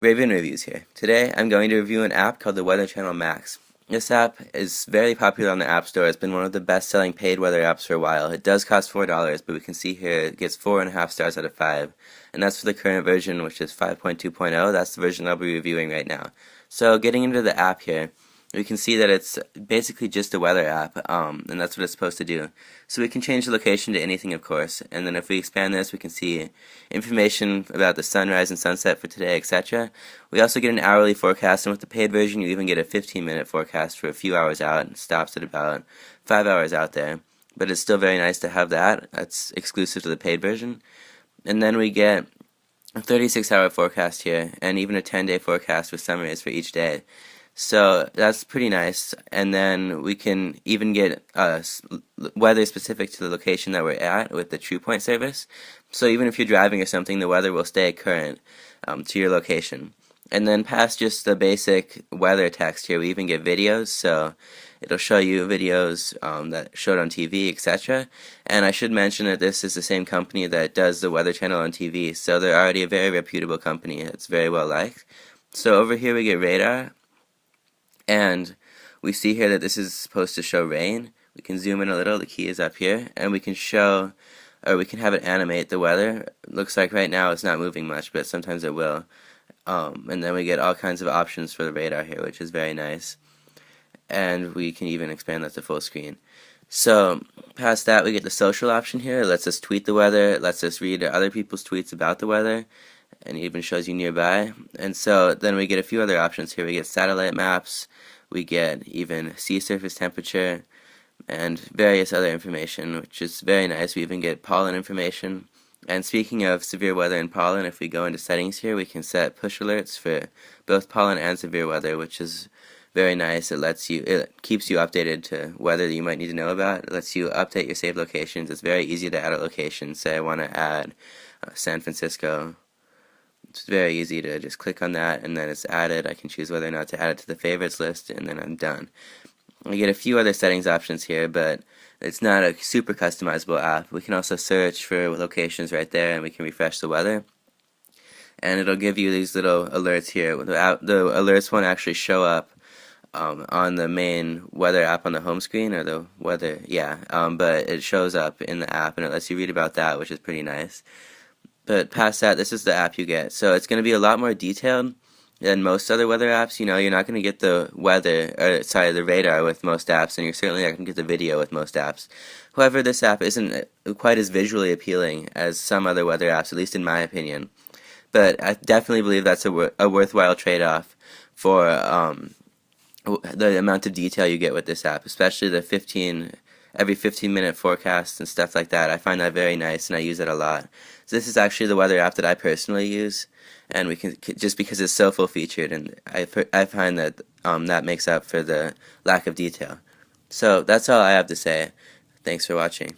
RavinReviewz here. Today I'm going to review an app called the Weather Channel Max. This app is very popular on the App Store. It's been one of the best-selling paid weather apps for a while. It does cost $4, but we can see here it gets 4.5 stars out of 5. And that's for the current version, which is 5.2.0. That's the version I'll be reviewing right now. So getting into the app here, we can see that it's basically just a weather app, and that's what it's supposed to do. So we can change the location to anything, of course, and then if we expand this, we can see information about the sunrise and sunset for today, etc. We also get an hourly forecast, and with the paid version, you even get a 15-minute forecast for a few hours out, and stops at about 5 hours out there. But it's still very nice to have that. That's exclusive to the paid version. And then we get a 36-hour forecast here, and even a 10-day forecast with summaries for each day. So that's pretty nice, and then we can even get weather specific to the location that we're at with the TruePoint service. So even if you're driving or something, the weather will stay current to your location. And then past just the basic weather text here, we even get videos, so it'll show you videos that showed on TV, etc. And I should mention that this is the same company that does the Weather Channel on TV, so they're already a very reputable company. It's very well liked. So over here we get radar. And we see here that this is supposed to show rain. We can zoom in a little, the key is up here, and we can show, or we can have it animate the weather. It looks like right now it's not moving much, but sometimes it will. And then we get all kinds of options for the radar here, which is very nice. And we can even expand that to full screen. So past that, we get the social option here. It lets us tweet the weather, it lets us read other people's tweets about the weather, and it even shows you nearby. And so then we get a few other options here. We get satellite maps, we get even sea surface temperature, and various other information, which is very nice. We even get pollen information. And speaking of severe weather and pollen, if we go into settings here, we can set push alerts for both pollen and severe weather, which is very nice. It keeps you updated to weather that you might need to know about. It lets you update your saved locations. It's very easy to add a location. Say I want to add San Francisco. It's very easy to just click on that and then it's added. I can choose whether or not to add it to the favorites list, and then I'm done. We get a few other settings options here, but it's not a super customizable app. We can also search for locations right there, and we can refresh the weather. And it'll give you these little alerts here. The alerts won't actually show up on the main weather app on the home screen, or the weather, but it shows up in the app, and it lets you read about that, which is pretty nice. But past that, this is the app you get. So it's going to be a lot more detailed than most other weather apps. You know, you're not going to get the the radar with most apps, and you're certainly not going to get the video with most apps. However, this app isn't quite as visually appealing as some other weather apps, at least in my opinion. But I definitely believe that's a worthwhile trade-off for the amount of detail you get with this app, especially the every 15-minute forecast and stuff like that. I find that very nice, and I use it a lot. So this is actually the weather app that I personally use, and we can, just because it's so full-featured, and I find that that makes up for the lack of detail. So that's all I have to say. Thanks for watching.